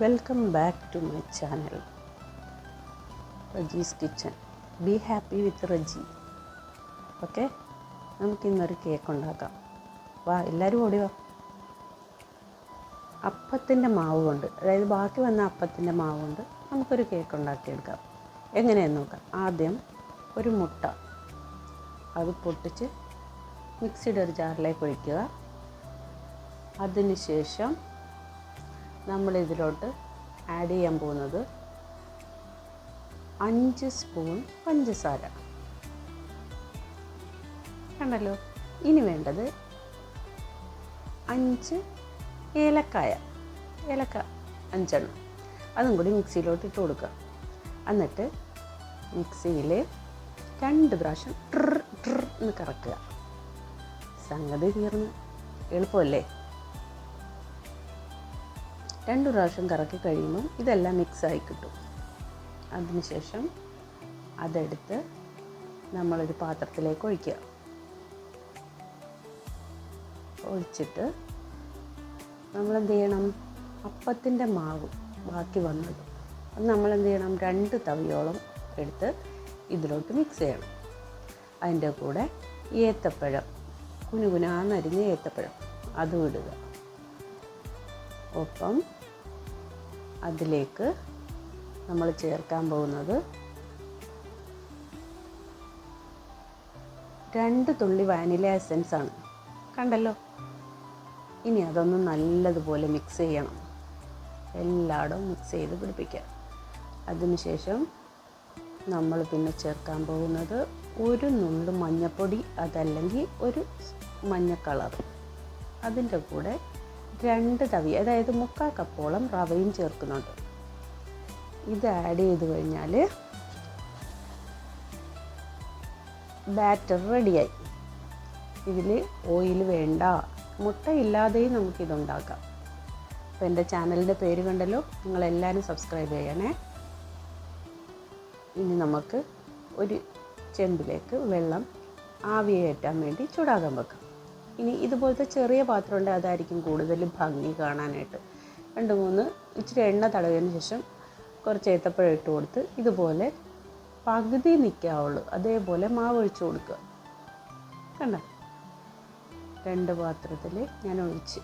Welcome back to my channel Reji's kitchen. Be happy with Reji. Okay, നമുക്കിന്നൊരു cake ഉണ്ടാക്കാം. വാ, എല്ലാവരും ഓടി വാ. അപ്പത്തിൻ്റെ മാവ് കൊണ്ട്, അതായത് ബാക്കി വന്ന അപ്പത്തിൻ്റെ മാവ് കൊണ്ട് നമുക്കൊരു കേക്ക് ഉണ്ടാക്കിയെടുക്കാം. എങ്ങനെയെന്ന് നോക്കാം. ആദ്യം ഒരു മുട്ട അത് പൊട്ടിച്ച് മിക്സിയുടെ ഒരു ജാറിലേക്ക് ഒഴിക്കുക. അതിനുശേഷം നമ്മളിതിലോട്ട് ആഡ് ചെയ്യാൻ പോകുന്നത് 5 സ്പൂൺ പഞ്ചസാര. കണ്ടല്ലോ. ഇനി വേണ്ടത് 5 ഏലക്ക 5 എണ്ണം. അതും കൂടി മിക്സിയിലോട്ട് ഇട്ട് കൊടുക്കുക. എന്നിട്ട് മിക്സിയിൽ 2 പ്രാവശ്യം ട്ര എന്ന് കറക്കുക. സംഗതി തീർന്ന്. എളുപ്പമല്ലേ? 2 പ്രാവശ്യം കറക്കി കഴിയുമ്പം ഇതെല്ലാം മിക്സായി കിട്ടും. അതിനുശേഷം അതെടുത്ത് നമ്മളൊരു പാത്രത്തിലേക്ക് ഒഴിക്കുക. ഒഴിച്ചിട്ട് നമ്മളെന്ത് ചെയ്യണം? അപ്പത്തിൻ്റെ മാവ് ബാക്കി വന്നത് അത് നമ്മളെന്ത് ചെയ്യണം? 2 തവിയോളം എടുത്ത് ഇതിലോട്ട് മിക്സ് ചെയ്യണം. അതിൻ്റെ കൂടെ ഏത്തപ്പഴം, കുനുകുനാന്നരിഞ്ഞ ഏത്തപ്പഴം അതും ഇടുക. ഒപ്പം അതിലേക്ക് നമ്മൾ ചേർക്കാൻ പോകുന്നത് 2 തുള്ളി വാനില എസൻസ് ആണ്. കണ്ടല്ലോ. ഇനി അതൊന്ന് നല്ലതുപോലെ മിക്സ് ചെയ്യണം. എല്ലായിടവും മിക്സ് ചെയ്ത് പിടിപ്പിക്കുക. അതിനുശേഷം നമ്മൾ പിന്നെ ചേർക്കാൻ പോകുന്നത് 1 നുള്ളു മഞ്ഞൾപ്പൊടി, അതല്ലെങ്കിൽ ഒരു മഞ്ഞ കളർ. അതിൻ്റെ കൂടെ 2 തവി, അതായത് 3/4 കപ്പോളം റവയും ചേർക്കുന്നുണ്ട്. ഇത് ആഡ് ചെയ്ത് കഴിഞ്ഞാൽ ബാറ്റർ റെഡിയായി. ഇതിൽ ഓയിൽ വേണ്ട. മുട്ട ഇല്ലാതെയും നമുക്കിതുണ്ടാക്കാം. അപ്പോൾ എൻ്റെ ചാനലിൻ്റെ പേര് കണ്ടല്ലോ, നിങ്ങളെല്ലാവരും സബ്സ്ക്രൈബ് ചെയ്യണേ. ഇനി നമുക്ക് ഒരു ചെമ്പിലേക്ക് വെള്ളം ആവിയേറ്റാൻ വേണ്ടി ചൂടാകാൻ വെക്കാം. ഇനി ഇതുപോലത്തെ ചെറിയ പാത്രം ഉണ്ട്, അതായിരിക്കും കൂടുതൽ ഭംഗി കാണാനായിട്ട്. 2-3 ഇച്ചിരി എണ്ണ തടവിയതിന് ശേഷം കുറച്ച് ഏത്തപ്പഴം ഇട്ട് കൊടുത്ത് ഇതുപോലെ പകുതി നിൽക്കാവുള്ളൂ അതേപോലെ മാവ് ഒഴിച്ച് കൊടുക്കുക. കണ്ട, 2 പാത്രത്തിൽ ഞാൻ ഒഴിച്ച്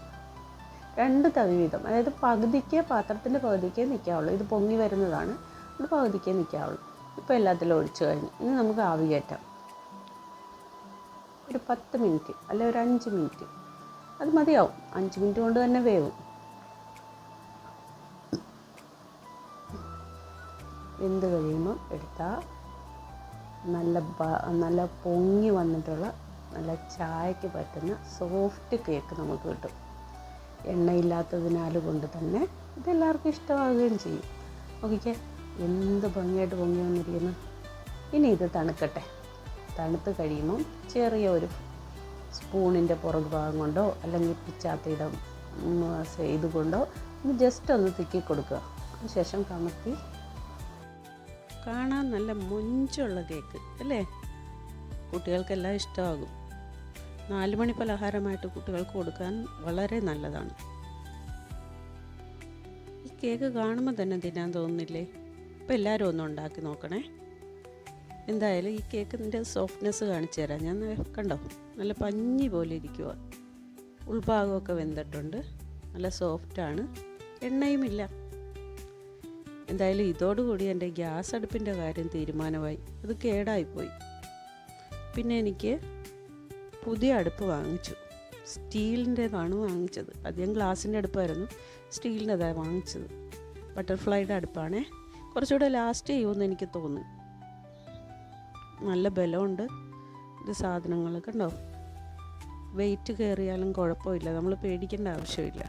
2 തവി വീതം, അതായത് പകുതിക്ക്, പാത്രത്തിൻ്റെ പകുതിക്കേ നിൽക്കാവുള്ളൂ. ഇത് പൊങ്ങി വരുന്നതാണ്, ഇത് പകുതിക്കേ നിൽക്കാവുള്ളൂ. ഇപ്പോൾ എല്ലാത്തിലും ഒഴിച്ച് കഴിഞ്ഞു. ഇനി നമുക്ക് ആവി കയറ്റാം. ഒരു 10 മിനിറ്റ് അല്ലെ ഒരു 5 മിനിറ്റ് അത് മതിയാവും. 5 മിനിറ്റ് കൊണ്ട് തന്നെ വേവും. വെന്ത് കഴിയുമ്പോൾ എടുത്താൽ നല്ല പൊങ്ങി വന്നിട്ടുള്ള നല്ല ചായക്ക് പറ്റുന്ന സോഫ്റ്റ് കേക്ക് നമുക്ക് കിട്ടും. എണ്ണയില്ലാത്തതിനാൽ കൊണ്ട് തന്നെ ഇതെല്ലാവർക്കും ഇഷ്ടമാവുകയും ചെയ്യും. നോക്കിക്കേ, എന്ത് ഭംഗിയായിട്ട് പൊങ്ങി വന്നിരിക്കുന്നു. ഇനി ഇത് തണുക്കട്ടെ. തണുത്ത് കഴിയുമ്പം ചെറിയ ഒരു സ്പൂണിൻ്റെ പുറകു ഭാഗം കൊണ്ടോ അല്ലെങ്കിൽ പിച്ചാത്തിയുടെ ഇതുകൊണ്ടോ ഒന്ന് ജസ്റ്റ് ഒന്ന് തിക്കി കൊടുക്കുക. അതിനുശേഷം കമത്തി. കാണാൻ നല്ല മൊഞ്ചുള്ള കേക്ക് അല്ലേ? കുട്ടികൾക്കെല്ലാം ഇഷ്ടമാകും. 4 മണി പലഹാരമായിട്ട് കുട്ടികൾക്ക് കൊടുക്കാൻ വളരെ നല്ലതാണ്. ഈ കേക്ക് കാണുമ്പോൾ തന്നെ തിന്നാൻ തോന്നുന്നില്ലേ? അപ്പോൾ എല്ലാവരും ഒന്ന് ഉണ്ടാക്കി നോക്കണേ. എന്തായാലും ഈ കേക്കിൻ്റെ സോഫ്റ്റ്നെസ് കാണിച്ചു തരാം ഞാൻ. കണ്ടോ, നല്ല പഞ്ഞി പോലെ ഇരിക്കുക. ഉൾഭാഗമൊക്കെ വെന്തിട്ടുണ്ട്, നല്ല സോഫ്റ്റാണ്, എണ്ണയുമില്ല. എന്തായാലും ഇതോടുകൂടി എൻ്റെ ഗ്യാസ് അടുപ്പിൻ്റെ കാര്യം തീരുമാനമായി. അത് കേടായിപ്പോയി. പിന്നെ എനിക്ക് പുതിയ അടുപ്പ് വാങ്ങിച്ചു. സ്റ്റീലിൻ്റേതാണ് വാങ്ങിച്ചത്. ആദ്യം ഗ്ലാസിൻ്റെ അടുപ്പായിരുന്നു, സ്റ്റീലിൻ്റേതാണ് വാങ്ങിച്ചത്. ബട്ടർഫ്ലൈയുടെ അടുപ്പാണേ. കുറച്ചുകൂടെ ലാസ്റ്റ് ചെയ്യുമെന്ന് എനിക്ക് തോന്നി. നല്ല ബലമുണ്ട് ഇത് സാധനങ്ങൾ. കണ്ടോ, വെയിറ്റ് കയറിയാലും കുഴപ്പമില്ല, നമ്മൾ പേടിക്കേണ്ട ആവശ്യമില്ല.